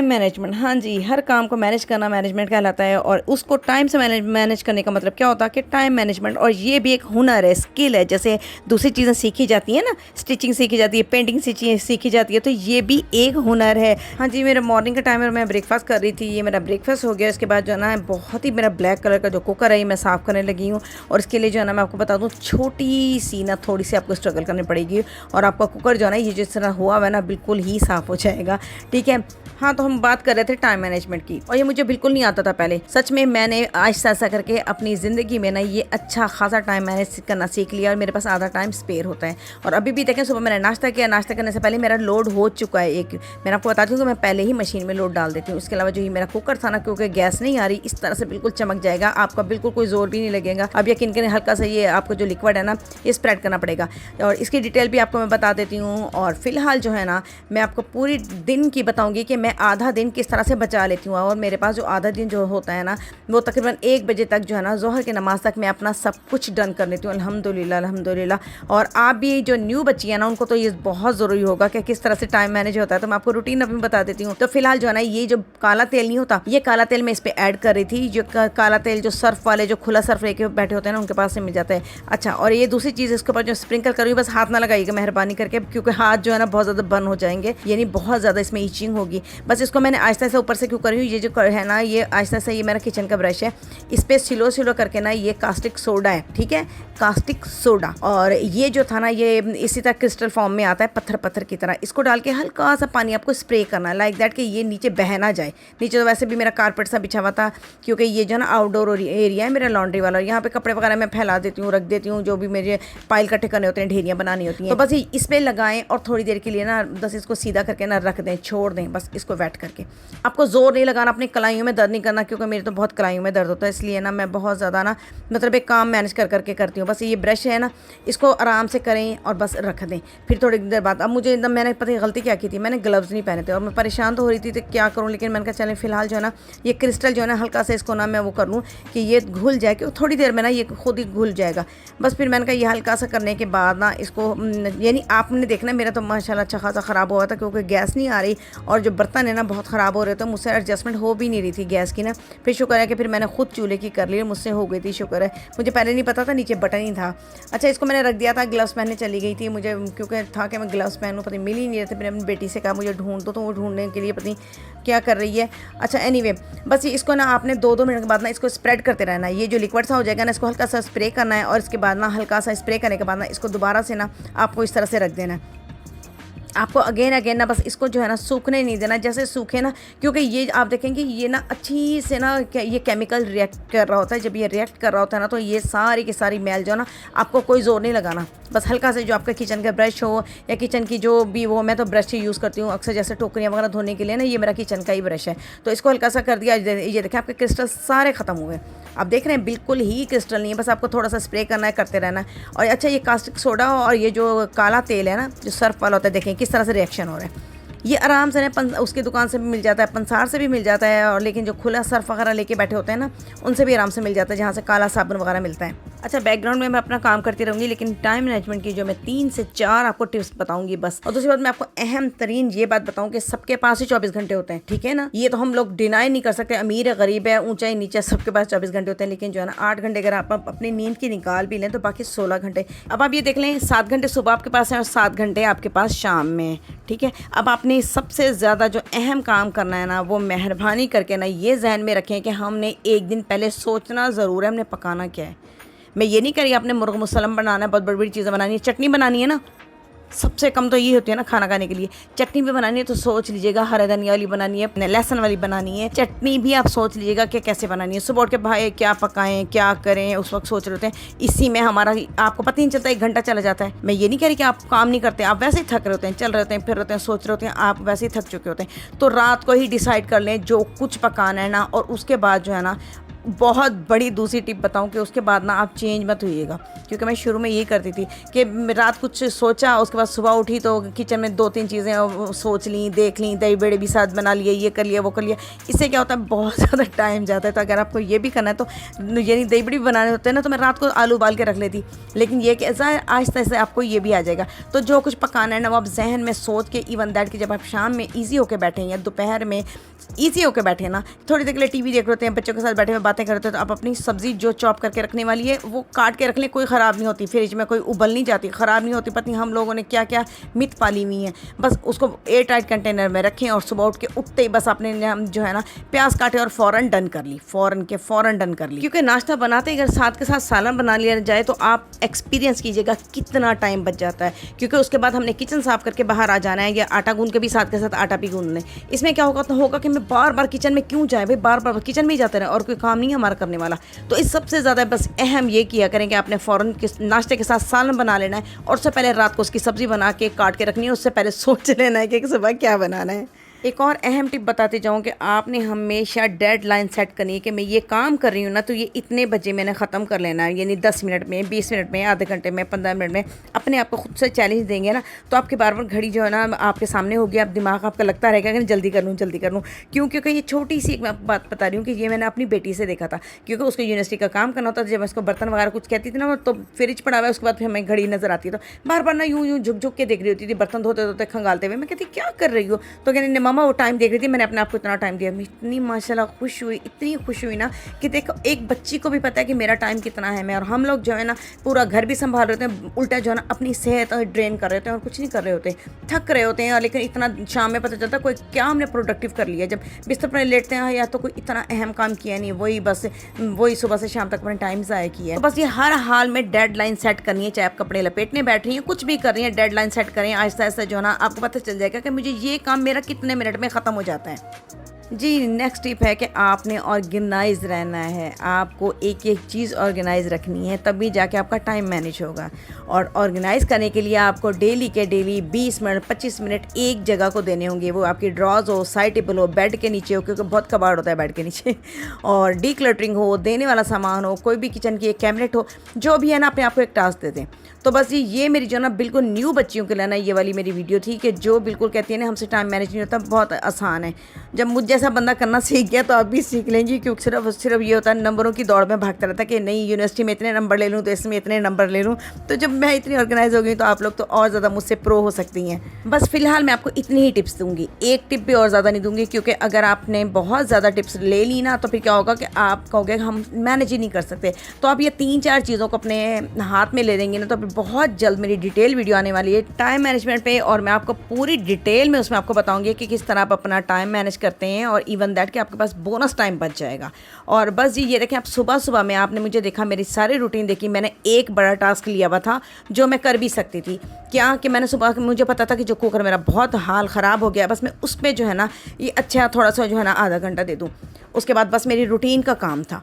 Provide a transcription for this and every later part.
Time management, हाँ जी, हर काम को मैनेज करना मैनेजमेंट कहलाता है। और उसको टाइम से मैनेज करने का मतलब क्या होता है कि टाइम मैनेजमेंट, और ये भी एक हुनर है, स्किल है। जैसे दूसरी चीज़ें सीखी जाती हैं ना, स्टिचिंग सीखी जाती है, पेंटिंग सीखी जाती है, तो ये भी एक हुनर है। हाँ जी, मेरा मॉर्निंग का टाइम है, मैं ब्रेकफास्ट कर रही थी, ये मेरा ब्रेकफास्ट हो गया। इसके बाद जो है ना, बहुत ही मेरा ब्लैक कलर का जो कुकर है मैं साफ़ करने लगी हूँ। और इसके लिए जो है ना, मैं आपको बता दूँ, छोटी सी ना थोड़ी सी आपको स्ट्रगल करनी पड़ेगी, और आपका कुकर जो है ना, ये जिस तरह हुआ है ना, बिल्कुल ही साफ़ हो जाएगा। ठीक है। हाँ, तो हम बात कर रहे थे टाइम मैनेजमेंट की, और ये मुझे बिल्कुल नहीं आता था पहले। सच में मैंने आहिस्ता आहिस्ता करके अपनी ज़िंदगी में ना ये अच्छा खासा टाइम मैनेज करना सीख लिया, और मेरे पास आधा टाइम स्पेयर होता है। और अभी भी देखें, सुबह मैंने नाश्ता किया, नाश्ता करने से पहले मेरा लोड हो चुका है एक। मैं आपको बताती हूँ कि मैं पहले ही मशीन में लोड डाल देती हूँ। इसके अलावा जो ये मेरा कुकर था ना, क्योंकि गैस नहीं आ रही, इस तरह से बिल्कुल चमक जाएगा, आपका बिल्कुल कोई जोर भी नहीं लगेगा। अब यकीन करें, हल्का सा ये आपको जो लिक्विड है ना, ये स्प्रेड करना पड़ेगा, और इसकी डिटेल भी आपको मैं बता देती हूँ। और फिलहाल जो है ना, मैं आपको पूरी दिन की बताऊँगी कि मैं आधा दिन किस तरह से बचा लेती हूँ। और मेरे पास जो आधा दिन जो होता है ना, वो तकरीबन 1 बजे तक जो है ना, ज़ोहर की नमाज़ तक मैं अपना सब कुछ डन कर लेती हूँ, अल्हम्दुलिल्लाह अल्हम्दुलिल्लाह। और आप भी जो न्यू बच्ची है ना, उनको तो ये बहुत ज़रूरी होगा कि किस तरह से टाइम मैनेज होता है। तो मैं आपको रूटीन अभी बता देती हूँ। तो फिलहाल जो है ना, ये जो काला तेल नहीं होता, ये काला तेल मैं इस पर ऐड कर रही थी। जो काला तेल जो सर्फ वाले, जो खुला सर्फ लेके बैठे होते हैं ना, उनके पास से मिल जाता है। अच्छा, और ये दूसरी चीज़, इसके ऊपर जो स्प्रिंकल करूँगी, बस हाथ ना लगाइएगा मेहरबानी करके, क्योंकि हाथ जो है ना बहुत ज़्यादा बर्न हो जाएंगे, यानी बहुत ज़्यादा इसमें ईचिंग होगी। बस इसको मैंने आहिस्ता से ऊपर से क्यों कर रही हूँ, ये जो है ना, ये आहिस्ता से, ये मेरा किचन का ब्रश है, इस पर स्लो करके ना, ये कास्टिक सोडा है, ठीक है, कास्टिक सोडा। और ये जो था ना, ये इसी तरह क्रिस्टल फॉर्म में आता है, पत्थर पत्थर की तरह। इसको डाल के हल्का सा पानी आपको स्प्रे करना है, लाइक दैट, कि ये नीचे बह ना जाए। नीचे तो वैसे भी मेरा कारपेट सा बिछा हुआ था, क्योंकि ये जो ना आउटडोर एरिया है मेरा, लॉन्ड्री वाला, और यहाँ पे कपड़े वगैरह मैं फैला देती हूँ, रख देती हूँ, जो भी मेरे पाइल इकट्ठे करने होते हैं, ढेरियाँ बनानी होती हैं। तो बस इस पर लगाएं, और थोड़ी देर के लिए ना, बस इसको सीधा करके ना रख दें, छोड़ दें, बस इसको वेट करके। आपको जोर नहीं लगाना, अपनी कलाइयों में दर्द नहीं करना, क्योंकि मेरे तो बहुत कलाइयों में दर्द होता है, इसलिए ना मैं बहुत ज़्यादा ना, मतलब एक काम मैनेज करके करती हूँ। बस ये ब्रश है ना, इसको आराम से करें और बस रख दें। फिर थोड़ी देर बाद, अब मुझे एकदम, मैंने पता नहीं गलती क्या की थी, मैंने ग्लव्स नहीं पहने थे, और मैं परेशान तो हो रही थी, तो क्या करूँ, लेकिन मैंने कहा चलें फिलहाल जो है ना, ये क्रिस्टल जो है ना, हल्का से इसको ना मैं वो कर लूँ कि ये घुल जाए, कि थोड़ी देर में ना ये खुद ही घुल जाएगा। बस फिर मैंने कहा ये हल्का सा करने के बाद ना, इसको, यानी आपने देखना, मेरा तो माशाल्लाह अच्छा खासा ख़राब हुआ था, क्योंकि गैस नहीं आ रही, और जो बर्तन है ना बहुत ख़राब हो रहे थे, मुझसे एडजस्टमेंट हो भी नहीं रही थी गैस की ना। फिर शुक्र है कि फिर मैंने खुद चूल्हे की कर ली, मुझसे हो गई थी, शुक्र है। मुझे पहले नहीं पता था, नीचे बटन ही था। अच्छा, इसको मैंने रख दिया था, ग्लव्स पहनने चली गई थी मुझे, क्योंकि था कि मैं ग्लव्स पहनूँ, पता मिल ही नहीं रहे थे। मैंने अपनी बेटी से कहा मुझे ढूंढ दो, तो वो ढूंढने के लिए पता नहीं क्या कर रही है। अच्छा, एनीवे, बस इसको ना आपने 2-2 मिनट के बाद ना इसको स्प्रेड करते रहना है। ये जो लिक्विड सा हो जाएगा ना, इसको हल्का सा स्प्रे करना है, और इसके बाद ना हल्का सा स्प्रे करने के बाद ना, इसको दोबारा से ना आपको इस तरह से रख देना है। आपको अगेन ना, बस इसको जो है ना सूखने नहीं देना, जैसे सूखे ना, क्योंकि ये आप देखेंगे ये ना अच्छी से ना, ये केमिकल रिएक्ट कर रहा होता है। जब ये रिएक्ट कर रहा होता है ना, तो ये सारी की सारी मैल जो ना, आपको कोई ज़ोर नहीं लगाना, बस हल्का से जो आपका किचन का ब्रश हो, या किचन की जो भी वो, मैं तो ब्रश ही यूज़ करती हूँ अक्सर, जैसे टोकरियाँ वगैरह धोने के लिए ना, ये मेरा किचन का ही ब्रश है। तो इसको हल्का सा कर दिया, ये देखें आपके क्रिस्टल सारे ख़त्म हो गए। आप देख रहे हैं, बिल्कुल ही क्रिस्टल नहीं है, बस आपको थोड़ा सा स्प्रे करना है, करते रहना है। और अच्छा, ये कास्टिक सोडा और ये जो काला तेल है ना, जो सर्फ वाला होता है, देखें किस तरह से रिएक्शन हो रहा है। ये आराम से ना उसकी दुकान से भी मिल जाता है, पंसार से भी मिल जाता है, और लेकिन जो खुला सर्फ वगैरह लेके बैठे होते हैं ना, उनसे भी आराम से मिल जाता है, जहाँ से काला साबुन वगैरह मिलता है। अच्छा, बैकग्राउंड में मैं अपना काम करती रहूँगी, लेकिन टाइम मैनेजमेंट की जो मैं 3 से 4 आपको टिप्स बताऊँगी बस। और दूसरी बात, मैं आपको अहम तरीन ये बात बताऊँ कि सबके पास ही 24 घंटे होते हैं, ठीक है ना। ये तो हम लोग डिनाई नहीं कर सकते, अमीर है गरीब है, ऊंचा ही नीचा, सबके पास 24 घंटे होते हैं। लेकिन जो है ना, 8 घंटे अगर आप अपनी नींद की निकाल भी लें, तो बाकी 16 घंटे। अब आप ये देख लें, 7 घंटे सुबह आपके पास हैं, और 7 घंटे आपके पास शाम में, ठीक है। अब आपने सबसे ज़्यादा जो अहम काम करना है ना, वो मेहरबानी करके ना ये जहन में रखें कि हमने एक दिन पहले सोचना ज़रूर है हमने पकाना क्या है। मैं ये नहीं कह रही आपने मुर्ग मुसल्लम बनाना है, बहुत बड़ी बड़ी चीज़ें बनानी है, चटनी बनानी है ना, सबसे कम तो ये होती है ना खाना खाने के लिए। चटनी भी बनानी है तो सोच लीजिएगा हरे धनिया वाली बनानी है, लहसुन वाली बनानी है। चटनी भी आप सोच लीजिएगा कि कैसे बनानी है। सुबह उठ के भाई क्या पकाएं क्या करें, उस वक्त सोच रहे होते हैं। इसी में हमारा आपको पता ही नहीं चलता, 1 घंटा चला जाता है। मैं ये नहीं कह रही कि आप काम नहीं करते, आप वैसे ही थक रहे होते हैं, चल रहे होते हैं, फिर होते हैं, सोच रहे होते हैं, आप वैसे ही थक चुके होते हैं। तो रात को ही डिसाइड कर लें जो कुछ पकाना है ना, और उसके बाद जो है ना बहुत बड़ी दूसरी टिप बताऊं कि उसके बाद ना आप चेंज मत होइएगा, क्योंकि मैं शुरू में यही करती थी कि रात कुछ सोचा, उसके बाद सुबह उठी तो किचन में 2-3 चीज़ें सोच ली, देख ली, दही बड़े भी साथ बना लिए, ये कर लिया, वो कर लिया। इससे क्या होता है, बहुत ज़्यादा टाइम जाता है। तो अगर आपको ये भी करना है तो यानी दही बड़ी भी बनाने होते हैं ना, तो मैं रात को आलू उबाल के रख लेती, लेकिन ये कि ऐसा आहिस्ता आहिस्ता आपको ये भी आ जाएगा। तो जो कुछ पकाना है ना वो आप जहन में सोच के, इवन दैट कि जब आप शाम में ईजी होकर बैठे या दोपहर में ईजी होकर बैठे ना, थोड़ी देर के लिए टीवी देख रहे हैं, बच्चों के साथ बैठे हुए बातें करते हैं, तो आप अपनी सब्जी जो चॉप करके रखने वाली है वो काट के रख लें, कोई ख़राब नहीं होती, फ्रिज में कोई उबल नहीं जाती, ख़राब नहीं होती। पता नहीं हम लोगों ने क्या क्या मिथ पाली हुई है। बस उसको एयर टाइट कंटेनर में रखें और सुबह उठ के उठते ही बस आपने जो है ना प्याज काटे और फ़ौरन डन कर ली, फ़ौरन डन कर ली। क्योंकि नाश्ता बनाते ही अगर साथ के साथ सालन बना लिया जाए तो आप एक्सपीरियंस कीजिएगा कितना टाइम बच जाता है। क्योंकि उसके बाद हमने किचन साफ़ करके बाहर आ जाना है, या आटा गूंद के भी साथ के साथ आटा भी गूंद लें। इसमें क्या होगा कि मैं बार बार किचन में क्यों जाए भाई, बार बार किचन में ही जाते रहे और कोई काम नहीं है हमारा करने वाला। तो इस सबसे ज़्यादा बस अहम ये किया करें कि आपने फ़ौरन नाश्ते के साथ सालन बना लेना है, और उससे पहले रात को उसकी सब्ज़ी बना के काट के रखनी है, उससे पहले सोच लेना है कि सुबह क्या बनाना है। एक और अहम टिप बताते जाऊँ कि आपने हमेशा डेडलाइन सेट करनी है कि मैं ये काम कर रही हूँ ना तो ये इतने बजे मैंने ख़त्म कर लेना है, यानी 10 मिनट में, 20 मिनट में, आधे घंटे में, 15 मिनट में। अपने आप को खुद से चैलेंज देंगे ना तो आपकी बार बार घड़ी जो है ना आपके सामने होगी, आप दिमाग आपका लगता रहेगा कि जल्दी कर लूँ, जल्दी कर लूँ। क्योंकि ये छोटी सी एक बात बता रही हूँ कि ये मैंने अपनी बेटी से देखा था, क्योंकि उसको यूनिवर्सिटी का काम करना होता था। जब मैं उसको बर्तन वगैरह कुछ कहती थी ना तो फ्रिज पड़ा हुआ है, उसके बाद फिर हमें घड़ी नज़र आती है, तो बार बार ना यूँ झुक झुक के देख रही होती थी, बर्तन धोते धोते खंगालते हुए। मैं कहती क्या कर रही हो, तो कहने मामा वो टाइम देख रही थी, मैंने अपने आप को इतना टाइम दिया। मैं इतनी माशाल्लाह खुश हुई, इतनी खुश हुई ना कि देखो एक बच्ची को भी पता है कि मेरा टाइम कितना है। मैं और हम लोग जो है ना पूरा घर भी संभाल रहे होते हैं, उल्टा जो है ना अपनी सेहत ड्रेन कर रहे होते हैं और कुछ नहीं कर रहे होते, थक रहे होते हैं। लेकिन इतना शाम में पता चलता है कोई क्या हमने प्रोडक्टिव कर लिया। जब बिस्तर पर लेटते हैं या तो कोई इतना अहम काम किया नहीं, वही सुबह से शाम तक अपने टाइम ज़ाया किया है। तो बस ये हर हाल में डेडलाइन सेट करनी है, चाहे आप कपड़े लपेटने बैठ रही हैं, कुछ भी कर रही हैं, डेडलाइन सेट करें। आहिस्ता आहिस्ता जो है ना आपको पता चल जाएगा कि मुझे ये काम मेरा कितने मिनट में ख़त्म हो जाता है। जी, नेक्स्ट टिप है कि आपने ऑर्गेनाइज रहना है। आपको एक एक चीज़ ऑर्गेनाइज रखनी है, तभी जाके आपका टाइम मैनेज होगा। और ऑर्गेनाइज करने के लिए आपको डेली के डेली 20 मिनट 25 मिनट एक जगह को देने होंगे। वो आपकी ड्रॉज हो, साइड टेबल हो, बेड के नीचे हो, क्योंकि बहुत कबाड़ होता है बेड के नीचे और डीक्लटरिंग हो, देने वाला सामान हो, कोई भी किचन की एक कैबिनेट हो, जो भी है ना अपने आप को एक टास्क दे दें। तो बस ये मेरी जो ना बिल्कुल न्यू बच्चियों के लिए ना ये वाली मेरी वीडियो थी कि जो बिल्कुल कहती है ना हमसे टाइम मैनेज नहीं होता, बहुत आसान है। जब मुझ जैसा बंदा करना सीख गया तो आप भी सीख लेंगी, क्योंकि सिर्फ ये होता है नंबरों की दौड़ में भागता रहता है कि नहीं यूनिवर्सिटी में इतने नंबर ले लूँ तो इसमें इतने नंबर ले लूँ। तो जब मैं इतनी ऑर्गेनाइज हो गई तो आप लोग तो और ज़्यादा मुझसे प्रो हो सकती हैं। बस फिलहाल मैं आपको इतनी ही टिप्स दूंगी, एक टिप भी और ज़्यादा नहीं दूंगी, क्योंकि अगर आपने बहुत ज़्यादा टिप्स ले ली ना तो फिर क्या होगा कि आप कहोगे हम मैनेज ही नहीं कर सकते। तो आप ये 3-4 चीज़ों को अपने हाथ में ले लेंगे ना तो फिर बहुत जल्द मेरी डिटेल वीडियो आने वाली है टाइम मैनेजमेंट पे, और मैं आपको पूरी डिटेल में उसमें आपको बताऊंगी कि किस तरह आप अपना टाइम मैनेज करते हैं, और इवन दैट कि आपके पास बोनस टाइम बच जाएगा। और बस जी ये देखें, आप सुबह में आपने मुझे देखा, मेरी सारी रूटीन देखी, मैंने एक बड़ा टास्क लिया हुआ था जो मैं कर भी सकती थी। क्या कि मैंने सुबह मुझे पता था कि जो कुकर मेरा बहुत हाल ख़राब हो गया, बस मैं उस पर जो है ना ये अच्छा थोड़ा सा जो है ना आधा घंटा दे दूँ। उसके बाद बस मेरी रूटीन का काम था,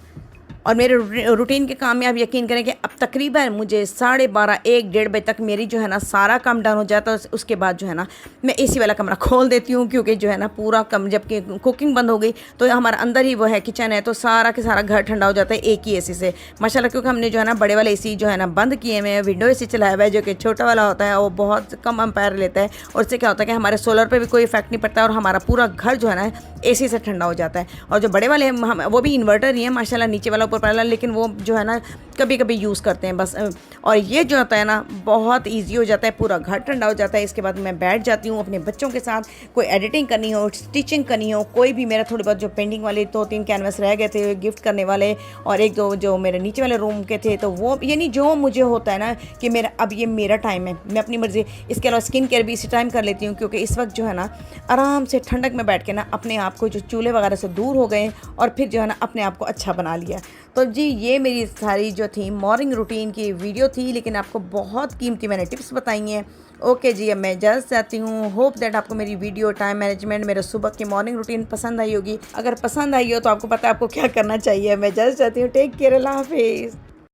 और मेरे रूटीन के काम में आप यकीन करें कि अब तकरीबन मुझे 12:30-1-1:30 बजे तक मेरी जो है ना सारा काम डन हो जाता है। उसके बाद जो है ना मैं एसी वाला कमरा खोल देती हूँ, क्योंकि जो है ना पूरा जबकि कुकिंग बंद हो गई तो हमारा अंदर ही वो है किचन है, तो सारा के सारा घर ठंडा हो जाता है एक ही एसी से माशाल्लाह। क्योंकि हमने जो है ना बड़े वाले एसी जो है ना बंद किए हुए हैं, विंडो एसी चलाया हुआ है, जो कि छोटा वाला होता है वो बहुत कम एम्पायर लेता है, और इससे क्या होता है कि हमारे सोलर पर भी कोई इफेक्ट नहीं पड़ता और हमारा पूरा घर जो है ना एसी से ठंडा हो जाता है। और जो बड़े वाले हैं वो भी इन्वर्टर ही है माशाल्लाह, नीचे वाला ऊपर वाला, लेकिन वो जो है ना कभी कभी यूज़ करते हैं बस। और ये जो होता है ना बहुत इजी हो जाता है, पूरा घर ठंडा हो जाता है। इसके बाद मैं बैठ जाती हूँ अपने बच्चों के साथ, कोई एडिटिंग करनी हो, स्टिचिंग करनी हो, कोई भी मेरा थोड़ी बहुत जो पेंडिंग वाले 2-3 कैनवस रह गए थे गिफ्ट करने वाले, और 1-2 जो मेरे नीचे वाले रूम के थे, तो वो यानी जो मुझे होता है ना कि मेरा अब ये मेरा टाइम है, मैं अपनी मर्ज़ी। इसके अलावा स्किन केयर भी इसी टाइम कर लेती हूँ, क्योंकि इस वक्त जो है ना आराम से ठंडक में बैठ के ना अपने आप को जो चूल्हे वगैरह से दूर हो गए और फिर जो है ना अपने आप को अच्छा बना लिया। तो जी ये मेरी सारी जो थी मॉर्निंग रूटीन की वीडियो थी, लेकिन आपको बहुत कीमती मैंने टिप्स बताई हैं। ओके जी, अब मैं इजाज़त चाहती हूँ। होप दैट आपको मेरी वीडियो टाइम मैनेजमेंट मेरे सुबह की मॉर्निंग रूटीन पसंद आई होगी। अगर पसंद आई हो तो आपको पता है आपको क्या करना चाहिए। मैं इजाज़त चाहती हूँ। टेक केयर, अल्लाह हाफिज़।